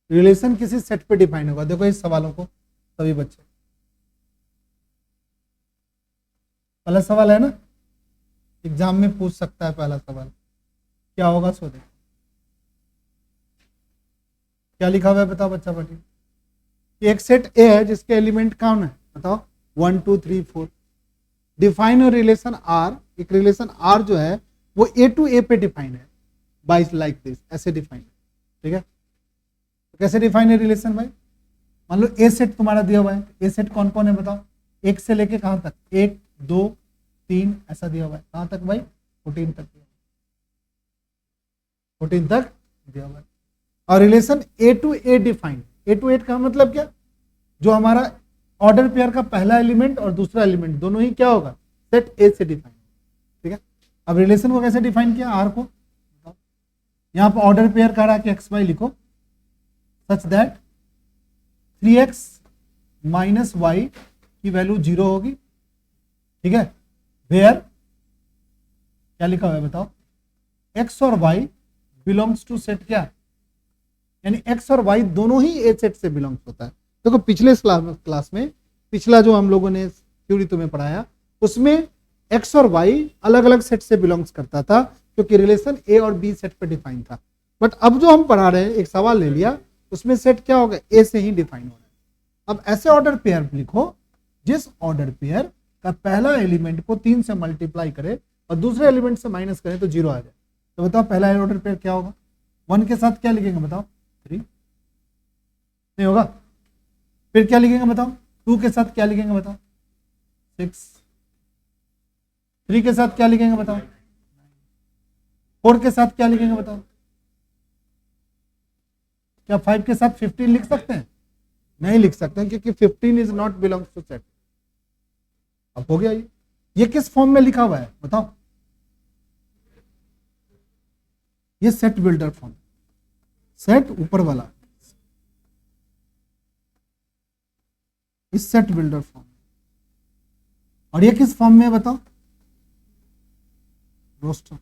Relation किसी set पे define होगा। देखो इस सवालों को सभी बच्चे, पहला सवाल है ना, एग्जाम में पूछ सकता है पहला सवाल, क्या होगा सो देखो क्या लिखा हुआ है, बताओ बच्चा पढ़िए। एक सेट ए है जिसके एलिमेंट कौन है, बताओ 1 2 3 4। डिफाइन अ रिलेशन आर, एक रिलेशन आर जो है वो ए टू ए पे डिफाइन है बाय लाइक दिस, ऐसे डिफाइन है, ठीक है। तो कैसे डिफाइन है रिलेशन भाई, मान लो ए सेट तुम्हारा दिया हुआ है, ए सेट कौन कौन है बताओ, एक से लेके कहां तक, 1 2 3 ऐसा दिया हुआ है, कहां तक भाई 14 तक, 14 तक दिया हुआ है। और relation A to A define, A to A का मतलब क्या, जो हमारा ऑर्डर पेयर का पहला एलिमेंट और दूसरा एलिमेंट दोनों ही क्या होगा, सेट ए से डिफाइन, ठीक है। अब रिलेशन को कैसे डिफाइन किया, आर को, यहां पर ऑर्डर पेयर का रहा कि एक्स वाई लिखो such that 3x minus y की वैल्यू 0 होगी, ठीक है। वेयर क्या लिखा हुआ है बताओ, x और y बिलोंग्स टू सेट क्या, यानी x और y दोनों ही ए सेट से बिलोंग्स होता है। देखो पिछले क्लास में पिछला जो हम लोगों ने थ्योरी तुम्हें पढ़ाया उसमें x और y अलग अलग सेट से बिलोंग्स करता था, क्योंकि रिलेशन a और b सेट पे डिफाइन था। बट अब जो हम पढ़ा रहे हैं, एक सवाल ले लिया, उसमें सेट क्या होगा, a से ही डिफाइन हो रहा है। अब ऐसे ऑर्डर पेयर लिखो जिस ऑर्डर पेयर का पहला एलिमेंट को 3 से मल्टीप्लाई करे और दूसरे एलिमेंट से माइनस करें तो 0 आ जाए। तो बताओ पहला ऑर्डर पेयर क्या होगा, 1 के साथ क्या लिखेंगे बताओ, 3 नहीं होगा, फिर क्या लिखेंगे बताओ, 2 के साथ क्या लिखेंगे बताओ, 6, 3 के साथ क्या लिखेंगे बताओ, 4 के साथ क्या लिखेंगे बताओ, क्या 5 के साथ 15 लिख सकते हैं, नहीं लिख सकते हैं, क्योंकि 15 is not belongs to set. अब हो गया ये किस फॉर्म में लिखा हुआ है बताओ, ये सेट बिल्डर फॉर्म, सेट ऊपर वाला, इस सेट बिल्डर फॉर्म, और ये किस फॉर्म में है बताओ, रोस्टर,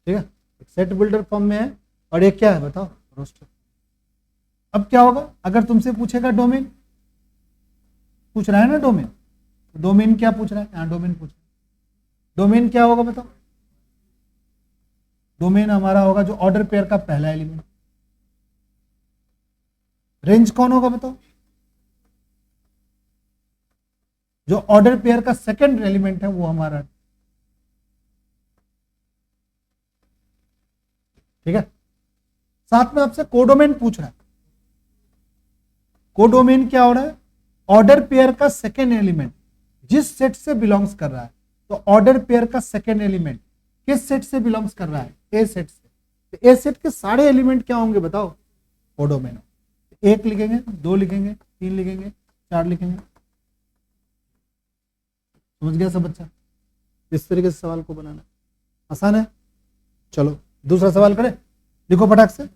ठीक है। सेट बिल्डर फॉर्म में है और ये क्या है बताओ, रोस्टर। अब क्या होगा, अगर तुमसे पूछेगा डोमेन, पूछ रहा है ना डोमेन, तो डोमेन क्या पूछ रहा है, यहां डोमेन पूछ रहा है, डोमेन क्या होगा बताओ, डोमेन हमारा होगा जो ऑर्डर पेयर का पहला एलिमेंट। रेंज कौन होगा बताओ, जो ऑर्डर पेयर का सेकंड एलिमेंट है वो हमारा, ठीक है। साथ में आपसे कोडोमेन पूछ रहा है, कोडोमेन क्या हो रहा है, ऑर्डर पेयर का सेकेंड एलिमेंट जिस सेट से बिलोंग्स कर रहा है, तो ऑर्डर पेयर का सेकेंड एलिमेंट किस सेट से बिलोंग्स कर रहा है, ए सेट से, तो ए सेट के सारे एलिमेंट क्या होंगे बताओ, कोडोमेन। 1 लिखेंगे, 2 लिखेंगे, 3 लिखेंगे, 4 लिखेंगे, समझ गया सब बच्चा, इस तरीके से सवाल को बनाना आसान है। चलो दूसरा सवाल करें, लिखो फटाक से,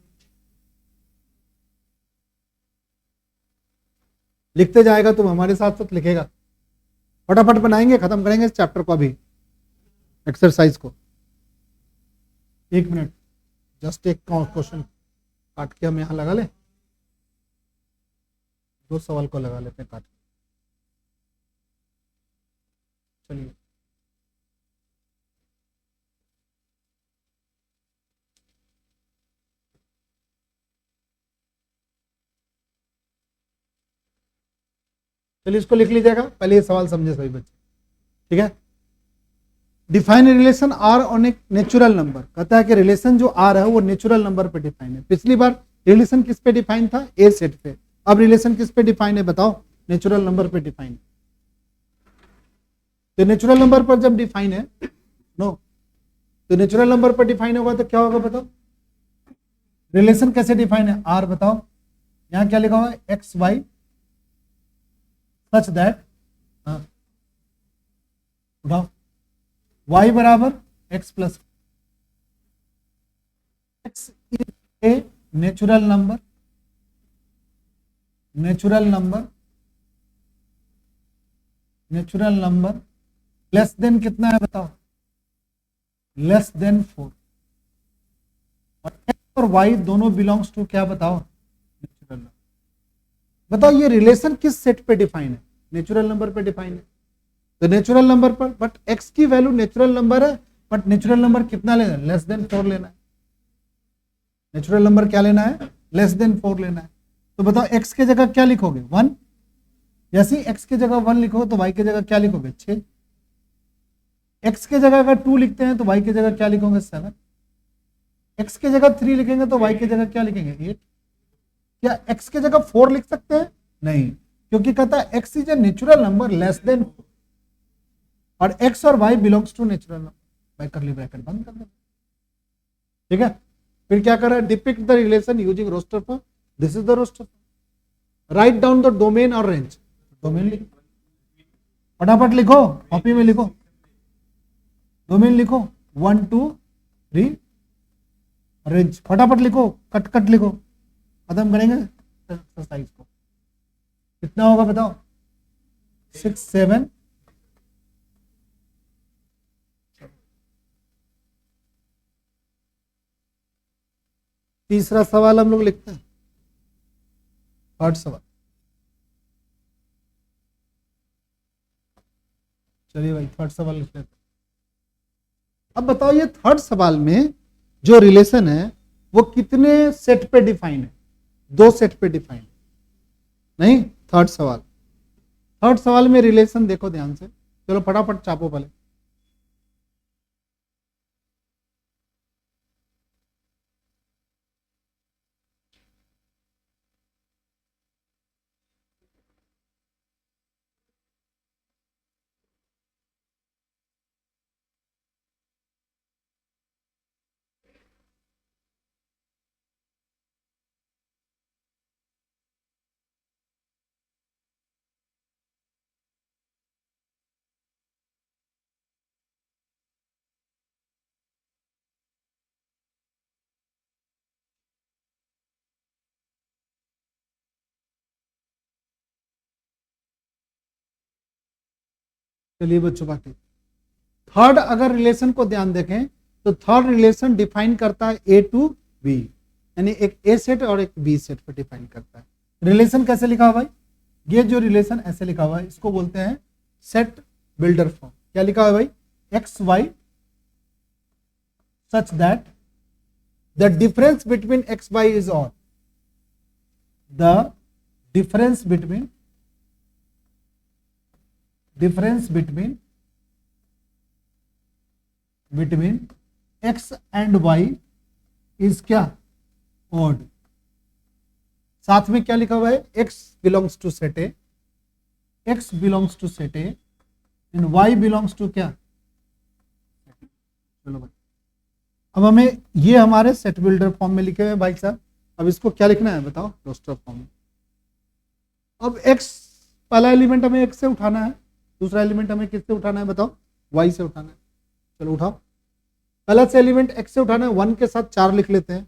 लिखते जाएगा तुम हमारे साथ साथ लिखेगा, फटाफट बनाएंगे, खत्म करेंगे इस चैप्टर को, अभी एक्सरसाइज को। 1 मिनट, जस्ट एक क्वेश्चन काट के हम यहां लगा ले, 2 सवाल को लगा लेते हैं काट के, चलिए। चलिए इसको लिख लीजिएगा, पहले ये सवाल समझे सभी बच्चे, ठीक है। Define relation R on a natural number, कहता है कि रिलेशन जो आर है वो नेचुरल नंबर पे डिफाइन है। पिछली बार रिलेशन किस पे डिफाइन था, ए सेट पे, अब रिलेशन किस पे डिफाइन है बताओ, नेचुरल नंबर पे डिफाइन है। तो नेचुरल नंबर पर जब डिफाइन है, नो, तो नेचुरल नंबर पर डिफाइन होगा तो क्या होगा बताओ, रिलेशन कैसे डिफाइन है, आर बताओ, यहां क्या लिखा हुआ है, एक्स वाई सच दैट, उठाओ, y बराबर x plus, x is a natural number, natural number, natural number less then कितना है बताओ, लेस देन 4, और वाई दोनों बिलोंग्स टू क्या बताओ, नेचुरल नंबर। बताओ ये रिलेशन किस सेट पे डिफाइन है, नेचुरल नंबर पे डिफाइन है। तो नेचुरल नंबर पर, बट एक्स की वैल्यू नेचुरल नंबर है, बट नेचुरल नंबर कितना लेना है, लेस देन 4 लेना है। नेचुरल नंबर क्या लेना है, लेस देन 4 लेना है। तो बताओ एक्स के जगह क्या लिखोगे, 1। जैसे ही एक्स के जगह 1 लिखोगे तो वाई के जगह क्या लिखोगे, 6। एक्स के जगह अगर 2 लिखते हैं तो वाई के जगह क्या लिखोगे, 7। एक्स के जगह 3 लिखेंगे तो वाई के जगह क्या लिखेंगे, 8। क्या एक्स के जगह 4 लिख सकते हैं, नहीं, क्योंकि कहता है x is a natural number less than, और एक्स और y belongs to natural number, by curly bracket बंद कर दो। ठीक है, फिर क्या कर रहा है, depict the relation using roster form, this is the roster form. Write down the domain और रेंज, डोमेन लिखो, फटाफट लिखो, कॉपी में लिखो, डोमेन लिखो 1 2 3, रेंज फटाफट लिखो, कट कट लिखो, खत्म करेंगे एक्सरसाइज को। कितना होगा बताओ, 6 7। तीसरा सवाल हम लोग लिखते हैं, थर्ड सवाल। चलिए भाई थर्ड सवाल लिख लेते हैं। अब बताओ ये थर्ड सवाल में जो रिलेशन है वो कितने सेट पे डिफाइन है, 2 सेट पे डिफाइन नहीं। थर्ड सवाल, थर्ड सवाल में रिलेशन देखो ध्यान से, चलो फटाफट चापो पहले। चलिए बच्चों बाकी थर्ड अगर रिलेशन को ध्यान देखें तो थर्ड रिलेशन डिफाइन करता है ए टू बी, यानी एक ए सेट और एक बी सेट पे डिफाइन करता है। रिलेशन कैसे लिखा हुआ है भाई, ये जो रिलेशन ऐसे लिखा हुआ है इसको बोलते हैं सेट बिल्डर फॉर्म। क्या लिखा हुआ है भाई, x y such that the difference between x y is odd, the difference between x and y is क्या, ऑड। साथ में क्या लिखा हुआ है, x belongs to set A, x belongs to set A and y belongs to क्या। चलो भाई अब हमें ये हमारे सेट बिल्डर फॉर्म में लिखे हुए हैं भाई साहब, अब इसको क्या लिखना है बताओ, रोस्टर फॉर्म में। अब x पहला एलिमेंट हमें x से उठाना है, दूसरा एलिमेंट हमें किससे उठाना है बताओ, y से उठाना है। चलो उठाओ, पहला से एलिमेंट x से उठाना है, 1 के साथ 4 लिख लेते हैं,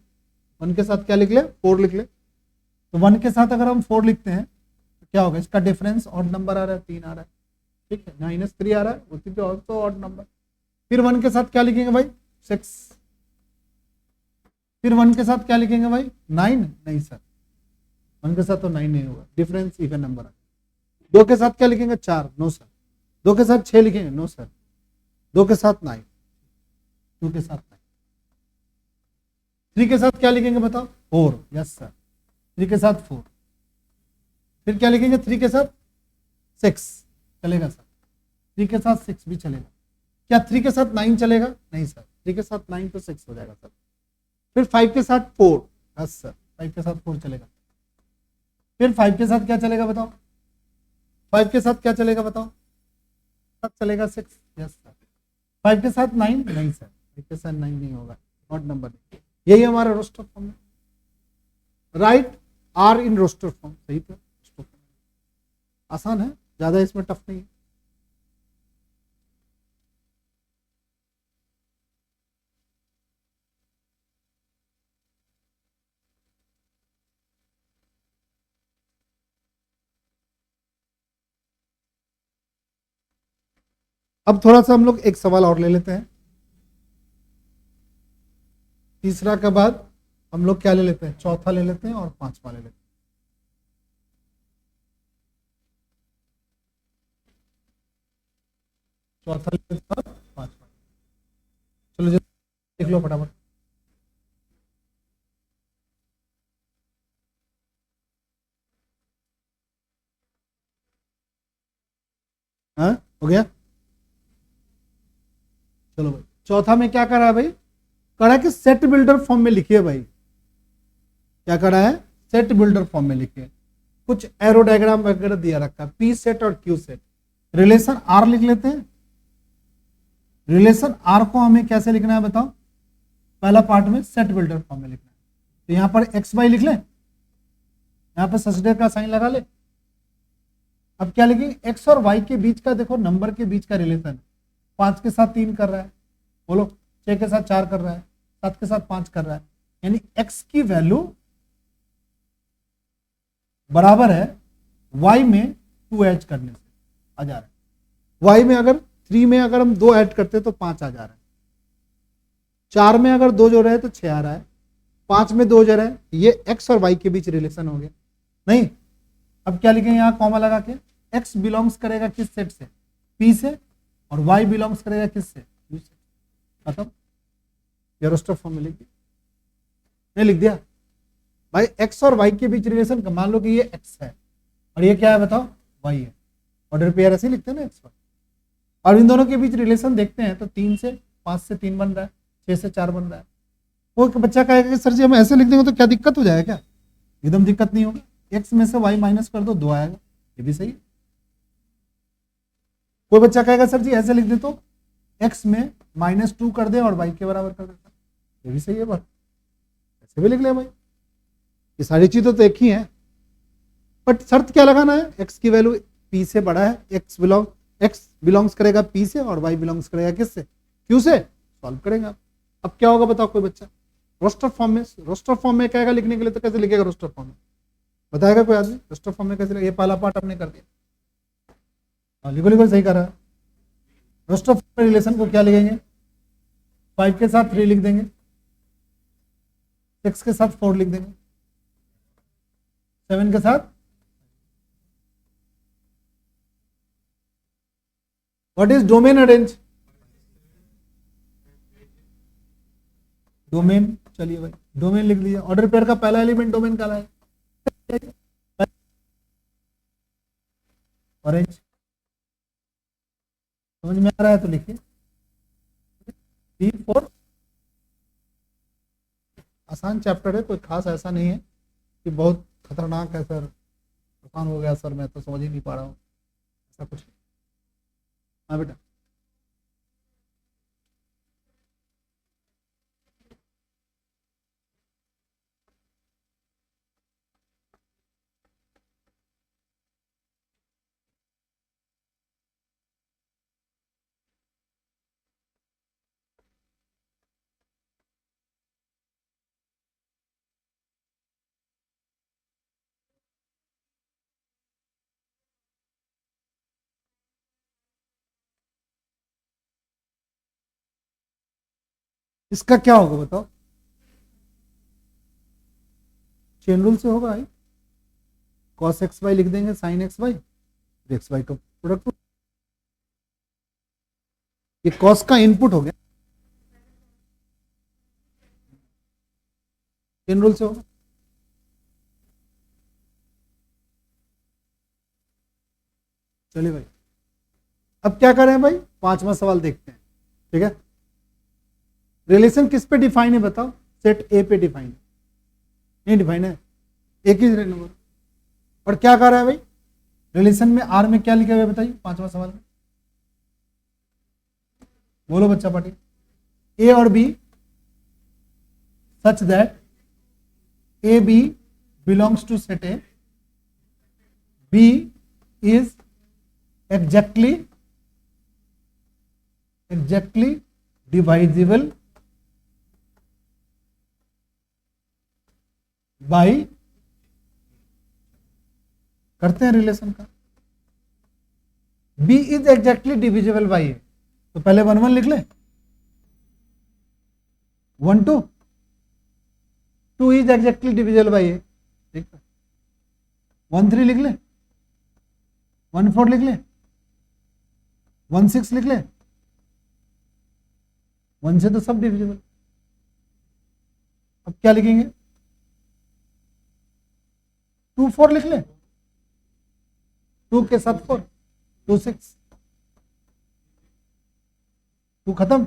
1 के साथ क्या लिख ले, 4 लिख ले। तो 1 के साथ अगर हम 4 लिखते हैं तो क्या होगा, इसका डिफरेंस ऑड नंबर आ रहा है, 3 आ रहा है, ठीक है, -3 आ रहा है, उसी पे ऑल्सो ऑड नंबर। फिर 1 के साथ क्या लिखेंगे भाई, 6। फिर 1 के साथ क्या लिखेंगे भाई, 9। नहीं सर 1 के साथ तो 9 नहीं होगा, डिफरेंस इवन नंबर है। 2 के साथ क्या लिखेंगे, 4। No sir. 2 के साथ 6 लिखेंगे, नो सर। 2 के साथ 9, 2 के साथ 9। 3 के साथ क्या लिखेंगे बताओ, 4। यस सर, 3 के साथ 4। फिर क्या लिखेंगे, 3 के साथ 6 चलेगा सर, 3 के साथ 6 भी चलेगा। क्या 3 के साथ 9 चलेगा, नहीं सर, 3 के साथ 9 तो 6 हो जाएगा सर। फिर 5 के साथ 4, यस सर, 5 के साथ 4 चलेगा। फिर 5 के साथ क्या चलेगा बताओ, 5 के साथ क्या चलेगा बताओ, चलेगा 6। Yes sir. 5 के साथ 9, नहीं सर, 5 के साथ 9 नहीं होगा, ऑड नंबर नहीं। यही हमारा रोस्टर फॉर्म है, write R in roster form, सही तो आसान है, ज्यादा इसमें टफ नहीं है। अब थोड़ा सा हम लोग एक सवाल और ले लेते हैं, तीसरा के बाद हम लोग क्या ले लेते हैं, चौथा ले लेते हैं और पांचवा ले लेते हैं। चौथा ले लेते हैं और पांचवा। चलो जल्दी देख लो फटाफट। हाँ हो गया। चलो भाई चौथा में क्या करा है भाई, करा कि सेट बिल्डर फॉर्म में लिखिए भाई। क्या करा है, सेट बिल्डर फॉर्म में लिखिए। कुछ एरो डायग्राम वगैरह दिया रखा है, पी सेट और क्यू सेट। रिलेशन आर लिख लेते हैं। रिलेशन आर को हमें कैसे लिखना है बताओ, पहला पार्ट में सेट बिल्डर फॉर्म में लिखना है। तो यहां पर एक्स वाई लिख लें, यहां पर सब्सिट्यूट का साइन लगा ले। अब क्या लिखेंगे, एक्स और वाई के बीच का, देखो नंबर के बीच का रिलेशन, 5 के साथ 3 कर रहा है, बोलो 6 के साथ 4 कर रहा है, 7 के साथ 5 कर रहा है, यानी एक्स की वैल्यू बराबर है वाई में 2 ऐड करने से आ जा रहा है। वाई में अगर 3 में अगर हम 2 ऐड करते हैं तो 5 आ जा रहा है, 4 में अगर 2 जोड़ रहे हैं तो 6 आ रहा है, 5 में 2 जोड़ रहे हैं, ये एक्स और वाई के बीच रिलेशन हो गया। नहीं, अब क्या लिखेंगे, यहां कॉमा लगा के, एक्स बिलोंग्स करेगा किस सेट से, पी से, और वाई बिलोंग्स करेगा किस से, क्यू से। खत्म। ये रोस्टर फॉर्म में लिख दिया, नहीं लिख दिया भाई। एक्स और वाई के बीच रिलेशन, मान लो कि ये एक्स है और ये क्या है बताओ, वाई है। ऑर्डर पेयर ऐसे लिखते हैं ना एक्स वाई। और इन दोनों के बीच रिलेशन देखते हैं तो 3 से 5 से 3 बन रहा है, 6 से 4 बन रहा है। वो बच्चा कहेगा कि सर जी हम ऐसे लिख देंगे तो क्या दिक्कत हो जाएगा क्या, एकदम दिक्कत नहीं होगा। एक्स में से वाई माइनस कर दो, 2 आएगा, ये भी सही है। कोई बच्चा कहेगा सर जी ऐसे लिख दे तो एक्स में -2 कर दे और वाई के बराबर कर देता, ये भी सही है बात, ऐसे भी लिख ले भाई। ये सारी चीजें तो एक ही है, बट शर्त क्या लगाना है, एक्स की वैल्यू पी से बड़ा है, एक्स बिलोंग्स करेगा पी से और वाई बिलोंग्स करेगा किससे, क्यू से। सॉल्व करेंगे। अब क्या होगा बताओ कोई बच्चा, रोस्टर फॉर्म में क्या लिखने के लिए, तो कैसे लिखेगा रोस्टर फॉर्म में, बताएगा कोई आदमी, रोस्टर फॉर्म में कैसे, ये पहला पार्ट हमने कर दिया। लिखो लिखो, सही कर रहा है। रोस्टर फॉर्म में रिलेशन को क्या लिखेंगे, 5 के साथ 3 लिख देंगे, 6 के साथ 4 लिख देंगे, 7 के साथ, what is domain arrange, domain, चलिए भाई डोमेन लिख लिया। ऑर्डर पेयर का पहला एलिमेंट डोमेन का है ऑरेंज, समझ में आ रहा है तो लिखिए। 3 4 आसान चैप्टर है, कोई खास ऐसा नहीं है कि बहुत खतरनाक है सर, आसान हो गया सर मैं तो समझ ही नहीं पा रहा हूँ, ऐसा कुछ नहीं। हाँ बेटा, इसका क्या होगा बताओ, चेन रूल से होगा भाई, cos एक्स वाई लिख देंगे sin x y, x y का प्रोडक्ट, ये cos का इनपुट हो गया, चेन रूल से होगा। चलिए भाई, अब क्या करें भाई, 5वां सवाल देखते हैं, ठीक है। रिलेशन किस पे डिफाइन है बताओ, सेट ए पे डिफाइन है, नहीं डिफाइन है, एक ही नंबर। और क्या कर रहा है भाई, रिलेशन में आर में क्या लिखा हुआ है बताइए, 5वां सवाल में बोलो बच्चा पार्टी, ए और B such that A B belongs to set A, B is exactly divisible by, करते हैं रिलेशन का, B is exactly divisible by A, तो पहले 1 1 लिख ले, 1 2, 2 इज एग्जैक्टली डिविजिबल बाई 8, ठीक है। 1 3 लिख ले, 1 4 लिख ले, 1 6 लिख ले, 1 से तो सब डिविजिबल। अब क्या लिखेंगे, 2 4 लिख ले, 2 के साथ 4, 2 6, 2 खत्म,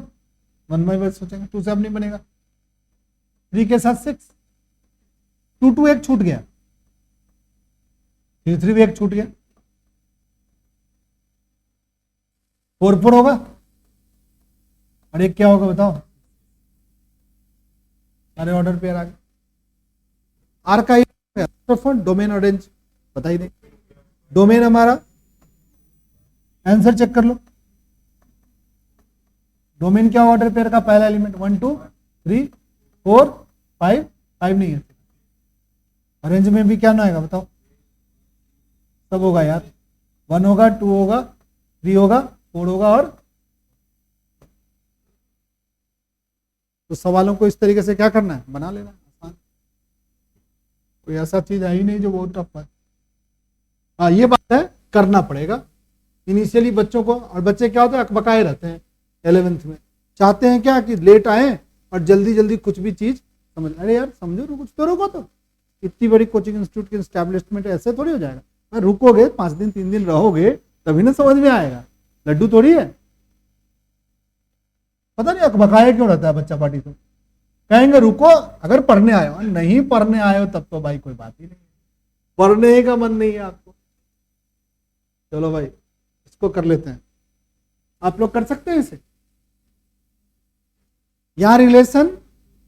1 बाई 1 सोचेंगे, 2 से अब नहीं बनेगा। 3 के साथ 6, 2 2 एक छूट गया, 3 3 भी एक छूट गया, 4 4 होगा, और एक क्या होगा बताओ, सारे ऑर्डर पेयर आ गए। आर का डोमेन और रेंज बता ही दे। डोमेन हमारा, आंसर चेक कर लो, डोमेन क्या ऑर्डर पेयर का पहला एलिमेंट 1 2 3 4 5, 5 नहीं है। रेंज में भी क्या ना आएगा बताओ, सब होगा यार, 1 होगा, 2 होगा, 3 होगा, 4 होगा, और तो सवालों को इस तरीके से क्या करना है, बना लेना आसान। कोई ऐसा चीज है ही नहीं जो बहुत टफ है। हाँ ये बात है, करना पड़ेगा इनिशियली बच्चों को। और बच्चे क्या होते हैं, अकबकाए रहते हैं 11th में, चाहते हैं क्या कि लेट आए और जल्दी जल्दी कुछ भी चीज समझ। अरे यार समझो, कुछ तो रुको, तो इतनी बड़ी कोचिंग इंस्टीट्यूट की एस्टैब्लिशमेंट ऐसे थोड़ी हो जाएगा। रुकोगे 5 दिन 3 दिन रहोगे तभी ना समझ में आएगा, लड्डू थोड़ी है। पता नहीं अकबकाया क्यों रहता है बच्चा पार्टी। तो कहेंगे रुको अगर पढ़ने आए हो, नहीं पढ़ने आए हो तब तो भाई कोई बात ही नहीं, पढ़ने का मन नहीं है आपको। चलो भाई इसको कर लेते हैं, आप लोग कर सकते हैं इसे। यहां रिलेशन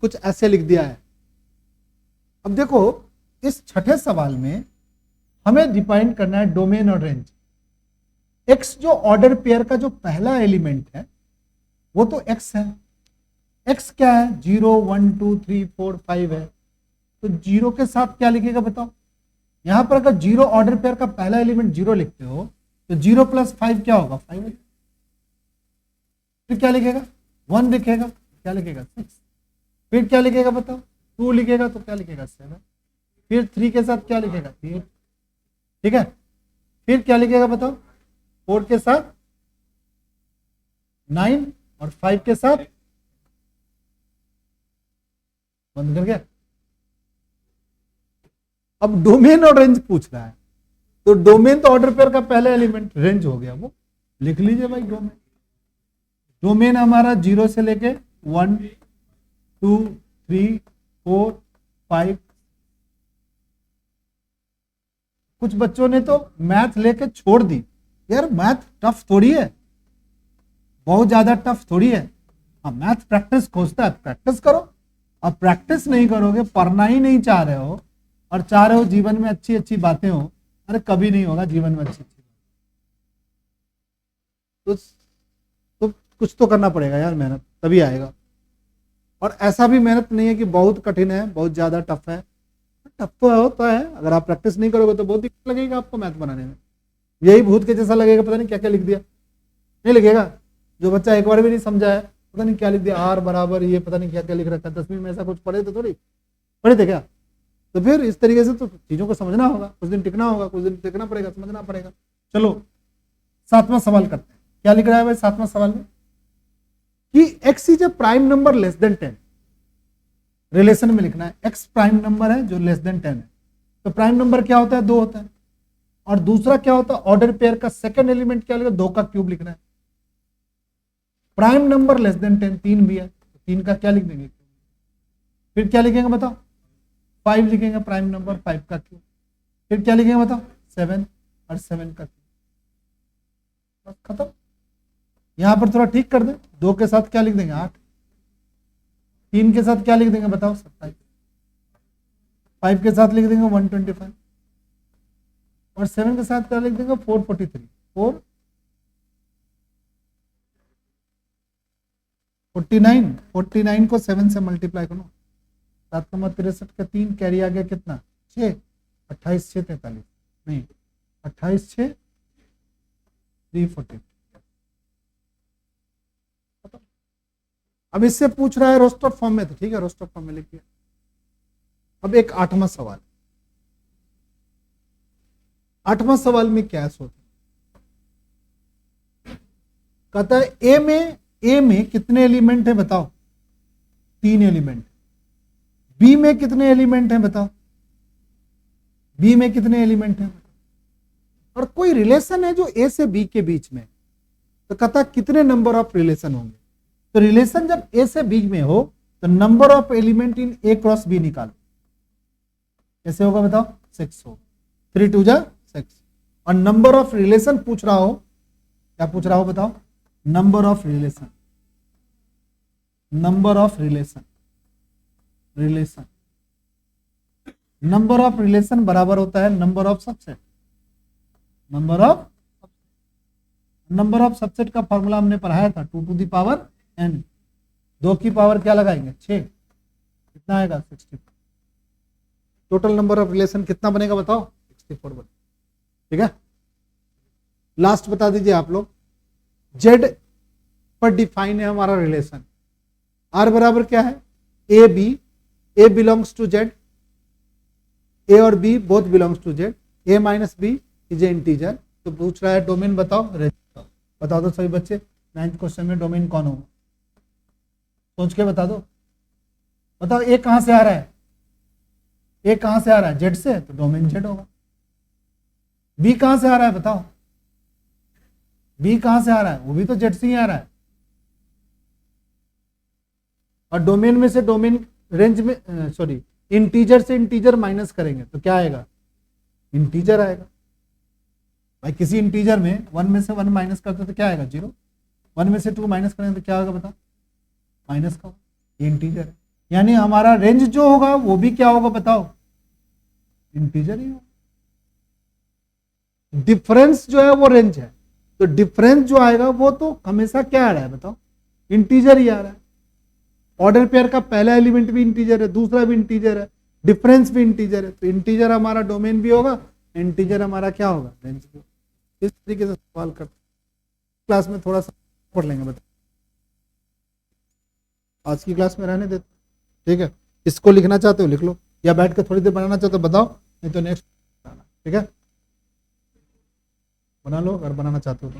कुछ ऐसे लिख दिया है। अब देखो इस छठे सवाल में हमें डिफाइन करना है डोमेन और रेंज। एक्स जो ऑर्डर पेयर का जो पहला एलिमेंट है वो तो एक्स है। एक्स क्या है, 0 1 2 3 4 5 है। तो 0 के साथ क्या लिखेगा बताओ। यहां पर अगर 0 ऑर्डर पेयर का पहला एलिमेंट 0 लिखते हो तो 0 + 5 क्या होगा, 5 है। फिर क्या लिखेगा, 1 लिखेगा, क्या लिखेगा 6। फिर क्या लिखेगा बताओ, 2 लिखेगा तो क्या लिखेगा 7। फिर 3 के साथ क्या लिखेगा 8, ठीक है। फिर क्या लिखेगा बताओ, 4 के साथ 9 और 5 के साथ बंद कर गया। अब डोमेन और रेंज पूछ रहा है, तो डोमेन तो ऑर्डर पेयर का पहला एलिमेंट, रेंज हो गया वो लिख लीजिए भाई। डोमेन हमारा 0 से लेके 1 2 3 4 5। कुछ बच्चों ने तो मैथ लेके छोड़ दी। यार मैथ टफ थोड़ी है, बहुत ज्यादा टफ थोड़ी है। हाँ मैथ प्रैक्टिस खोजता है, प्रैक्टिस करो। अब प्रैक्टिस नहीं करोगे, पढ़ना ही नहीं चाह रहे हो और चाह रहे हो जीवन में अच्छी अच्छी बातें हो, अरे कभी नहीं होगा जीवन में अच्छी अच्छी। तो कुछ तो करना पड़ेगा यार, मेहनत तभी आएगा। और ऐसा भी मेहनत नहीं है कि बहुत कठिन है, बहुत ज्यादा टफ है। टफ तो होता है, अगर आप प्रैक्टिस नहीं करोगे तो बहुत दिक्कत लगेगा आपको मैथ बनाने में। यही भूत के जैसा लगेगा, पता नहीं क्या क्या लिख दिया, नहीं लगेगा। जो बच्चा एक बार भी नहीं समझा है, पता नहीं क्या लिख दिया, आर बराबर ये पता नहीं क्या क्या लिख रखा है। 10वीं में ऐसा कुछ पढ़े थे थोड़ी, पढ़े थे क्या। तो फिर इस तरीके से तो चीजों को समझना होगा, कुछ दिन टिकना होगा, कुछ दिन टिकना पड़ेगा, समझना पड़ेगा। चलो 7वां सवाल करते हैं। क्या लिख रहा है भाई 7वां सवाल में, कि x is a prime number less then 10। Relation में लिखना है x प्राइम नंबर है जो लेस देन 10 है। तो प्राइम नंबर क्या होता है, 2 होता है। और दूसरा क्या होता है, ऑर्डर पेयर का सेकंड एलिमेंट क्या लिखा, 2 का क्यूब लिखना है। प्राइम नंबर लेस देन 10 3 भी है, तो 3 का क्या लिख देंगे। फिर क्या लिखेंगे बताओ, 5 लिखेंगे प्राइम नंबर, 5 का क्यूब। फिर क्या लिखेंगे बताओ, 7 और 7 का क्यूब। बस खत्म। यहां पर थोड़ा ठीक कर दें, 2 के साथ क्या लिख देंगे 8, 3 के साथ क्या लिख देंगे बताओ 27, 5 के साथ लिख देंगे 125 और 7 के साथ क्या लिख देंगे 443। 49 को 7 से मल्टीप्लाई करो, 7 63 का 3 कैरी आ गया कितना 6, 28 6 43 नहीं 28 6 340। अब इससे पूछ रहा है रोस्टर फॉर्म में, तो ठीक है रोस्टर फॉर्म में लिखिए। अब एक 8वां सवाल, 8वां सवाल में क्या सोचा, कहता है ए में कितने एलिमेंट है बताओ, 3 एलिमेंट। बी में कितने एलिमेंट है बताओ, बी में कितने एलिमेंट है, और कोई रिलेशन है जो ए से बी के बीच में, तो कहता कितने नंबर ऑफ रिलेशन होंगे। तो रिलेशन जब ए से बी में हो तो number of element in A cross B निकालो, कैसे होगा बताओ, 6 हो, 3 2 जा 6। और नंबर ऑफ रिलेशन पूछ रहा हो, क्या पूछ रहा हो बताओ, number of relation, number of relation, relation number of relation बराबर होता है number of subset, number of subset का फॉर्मूला हमने पढ़ाया था 2 to the power n, 2 की पावर क्या लगाएंगे 6, कितना आएगा 64। टोटल नंबर ऑफ रिलेशन कितना बनेगा बताओ, 64 बनेगा। ठीक है, लास्ट बता दीजिए आप लोग, जेड पर डिफाइन है हमारा रिलेशन, आर बराबर क्या है, A B, A belongs to Z, A और B both belongs to Z, A minus B is a integer. तो पूछ रहा है डोमेन बताओ, बता दो सभी बच्चे, 9th क्वेश्चन में डोमेन कौन होगा, सोच के बता दो, बताओ ए कहां से आ रहा है, ए कहां से आ रहा है, जेड से, तो डोमेन जेड होगा। बी कहां से आ रहा है बताओ, बी कहां से आ रहा है, वो भी तो जेड से ही आ रहा है। और डोमेन में से डोमेन रेंज में सॉरी इंटीजर से इंटीजर माइनस करेंगे तो क्या आएगा, इंटीजर आएगा। भाई किसी इंटीजर में 1 में से 1 माइनस करते तो क्या आएगा 0, 1 में से 2 माइनस करेंगे तो क्या होगा बताओ, माइनस का, ये इंटीजर है। यानी हमारा रेंज जो होगा वो भी क्या होगा बताओ, इंटीजर ही होगा। डिफरेंस जो है वो रेंज है, तो डिफरेंस जो आएगा वो तो हमेशा क्या आ रहा है बताओ, इंटीजर ही आ रहा है। ऑर्डर पेयर का पहला एलिमेंट भी इंटीजर है, दूसरा भी इंटीजर है, डिफरेंस भी इंटीजर है, तो इंटीजर हमारा डोमेन भी होगा, इंटीजर हमारा क्या होगा, रेंज भी। इस तरीके से सवाल करते क्लास में थोड़ा सा पढ़ लेंगे, बता आज की क्लास में रहने देते, ठीक है। इसको लिखना चाहते हो लिख लो, या बैठ के थोड़ी देर बनाना चाहते हो बताओ, नहीं तो नेक्स्ट, ठीक है बना लो अगर बनाना चाहते हो तो।